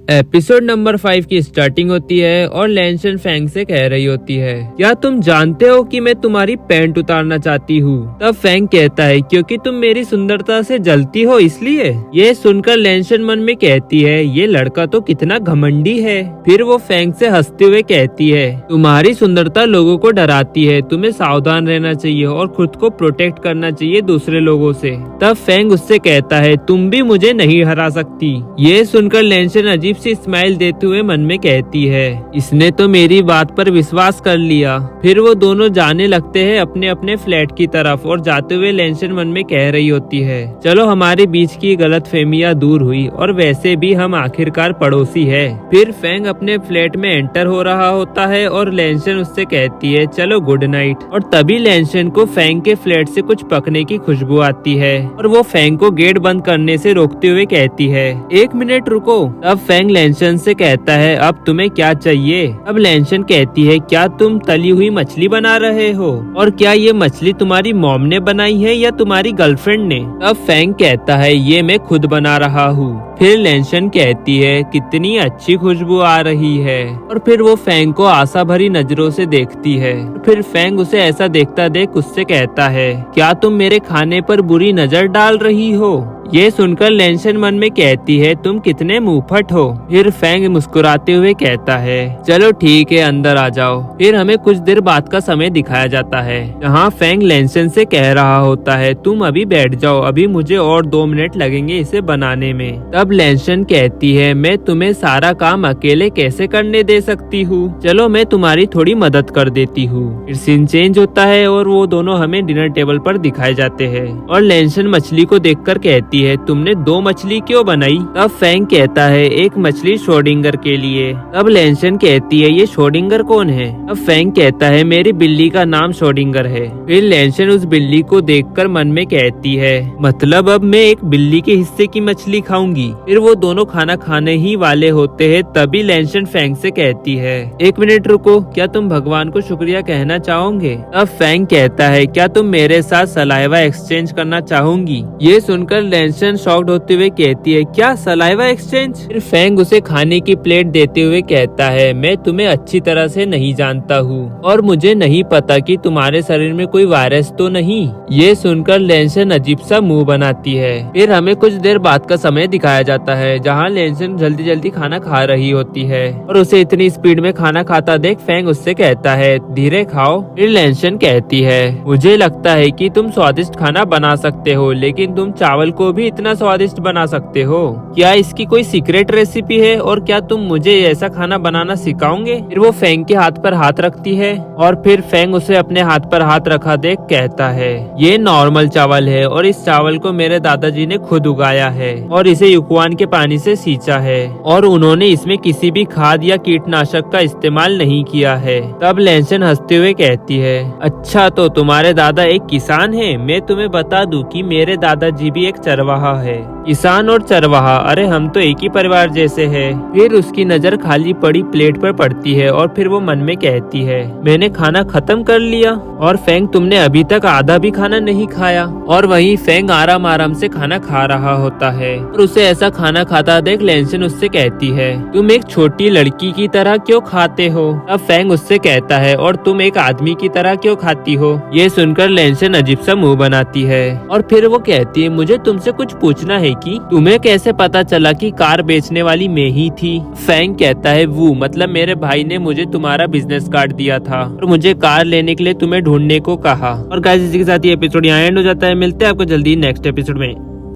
Episode number 5 की starting होती है और लेंशन फेंग से कह रही होती है, क्या तुम जानते हो कि मैं तुम्हारी पैंट उतारना चाहती हूँ। तब फेंग कहता है, क्योंकि तुम मेरी सुंदरता से जलती हो इसलिए। ये सुनकर लेंशन मन में कहती है, ये लड़का तो कितना घमंडी है। फिर वो फेंग से हंसते हुए कहती है, तुम्हारी सुंदरता लोगों को डराती है, तुम्हें सावधान रहना चाहिए और खुद को प्रोटेक्ट करना चाहिए दूसरे लोगों से। तब फेंग उससे कहता है, तुम भी मुझे नहीं हरा सकती। ये सुनकर लेंशन अजीब सी स्माइल देते हुए मन में कहती है, इसने तो मेरी बात पर विश्वास कर लिया। फिर वो दोनों जाने लगते हैं अपने अपने फ्लैट की तरफ और जाते हुए लेंशन मन में कह रही होती है, चलो हमारे बीच की गलतफहमियां दूर हुई और वैसे भी हम आखिरकार पड़ोसी है। फिर फेंग अपने फ्लैट में एंटर हो रहा होता है और लेंशन उससे कहती है, चलो गुड नाइट। और तभी लेंशन को फेंग के फ्लैट से कुछ पकने की खुशबू आती है और वो फेंग को गेट बंद करने से रोकते हुए कहती है, 1 मिनट रुको। तब फेंग लेंशन से कहता है, अब तुम्हें क्या चाहिए। अब लेंशन कहती है, क्या तुम तली हुई मछली बना रहे हो और क्या ये मछली तुम्हारी मॉम ने बनाई है या तुम्हारी गर्लफ्रेंड ने। तब फेंग कहता है, ये मैं खुद बना रहा हूँ। फिर लेंशन कहती है, कितनी अच्छी खुशबू आ रही है। और फिर वो फेंग को आशा भरी नजरों से देखती है। फिर फेंग उसे ऐसा देखता देख उससे कहता है, क्या तुम मेरे खाने पर बुरी नजर डाल रही हो। ये सुनकर लेंशन मन में कहती है, तुम कितने मुंहफट हो। फिर फेंग मुस्कुराते हुए कहता है, चलो ठीक है अंदर आ जाओ। फिर हमें कुछ देर बाद का समय दिखाया जाता है जहाँ फेंग लेंशन से कह रहा होता है, तुम अभी बैठ जाओ, अभी मुझे और 2 मिनट लगेंगे इसे बनाने में। तब लेंशन कहती है, मैं तुम्हें सारा काम अकेले कैसे करने दे सकती हूँ, चलो मैं तुम्हारी थोड़ी मदद कर देती हूँ। फिर सीन चेंज होता है और वो दोनों हमें डिनर टेबल पर दिखाए जाते हैं और लेंशन मछली को देखकर कहती है, तुमने 2 मछली क्यों बनाई। तब फेंग कहता है, एक मछली श्रोडिंगर के लिए। तब लेंशन कहती है, ये श्रोडिंगर कौन है। अब फेंग कहता है, मेरी बिल्ली का नाम श्रोडिंगर है। फिर लेंशन उस बिल्ली को देखकर मन में कहती है, मतलब अब मैं एक बिल्ली के हिस्से की मछली खाऊंगी। फिर वो दोनों खाना खाने ही वाले होते हैं। तभी लेंशन फेंग से कहती है, 1 मिनट रुको, क्या तुम भगवान को शुक्रिया कहना चाहोगे। तब फेंग कहता है, क्या तुम मेरे साथ सलाइवा एक्सचेंज करना चाहोगी। ये सुनकर लेंशन शॉक्ड होते हुए कहती है, क्या सलाइवा एक्सचेंज। फिर फेंग उसे खाने की प्लेट देते हुए कहता है, मैं तुम्हें अच्छी तरह से नहीं जानता हूँ और मुझे नहीं पता कि तुम्हारे शरीर में कोई वायरस तो नहीं। ये सुनकर लेंशन अजीब सा मुंह बनाती है। फिर हमें कुछ देर बाद का समय दिखाया जाता है जहाँ लेंशन जल्दी जल्दी खाना खा रही होती है और उसे इतनी स्पीड में खाना खाता देख फेंग उससे कहता है, धीरे खाओ। फिर लेंशन कहती है, मुझे लगता है कि तुम स्वादिष्ट खाना बना सकते हो, लेकिन तुम चावल को भी इतना स्वादिष्ट बना सकते हो। क्या इसकी कोई सीक्रेट रेसिपी है और क्या तुम मुझे ऐसा खाना बनाना सिखाओगे। फिर वो फेंग के हाथ पर हाथ रखती है और फिर फेंग उसे अपने हाथ पर हाथ रखा देख कहता है, ये नॉर्मल चावल है और इस चावल को मेरे दादाजी ने खुद उगाया है और इसे युक्वान के पानी से सींचा है और उन्होंने इसमें किसी भी खाद या कीटनाशक का इस्तेमाल नहीं किया है। तब लेंशन हंसते हुए कहती है, अच्छा तो तुम्हारे दादा एक किसान है। मैं तुम्हें बता दूं कि मेरे दादाजी भी एक चरवाहा है। किसान और चरवाहा, अरे हम तो एक ही परिवार जैसे हैं। फिर उसकी नजर खाली पड़ी प्लेट पर पड़ती है और फिर वो मन में कहती है, मैंने खाना खत्म कर लिया और फेंग तुमने अभी तक आधा भी खाना नहीं खाया। और वहीं फेंग आराम आराम से खाना खा रहा होता है और उसे ऐसा खाना खाता देख लेंशन उससे कहती है, तुम एक छोटी लड़की की तरह क्यों खाते हो। अब फेंग उससे कहता है, और तुम एक आदमी की तरह क्यों खाती हो। ये सुनकर लेंशन अजीब सा मुंह बनाती है और फिर वो कहती है, मुझे तुमसे कुछ पूछना है कि तुम्हें कैसे पता चला कि कार बेचने वाली मैं ही थी। फेंग कहता है, वो मतलब मेरे भाई ने मुझे तुम्हारा बिजनेस कार्ड दिया था और मुझे कार लेने के लिए तुम्हें ढूंढने को कहा। और गाइस इसी के साथ ये एपिसोड यहाँ एंड हो जाता है। मिलते हैं आपको जल्दी नेक्स्ट एपिसोड में।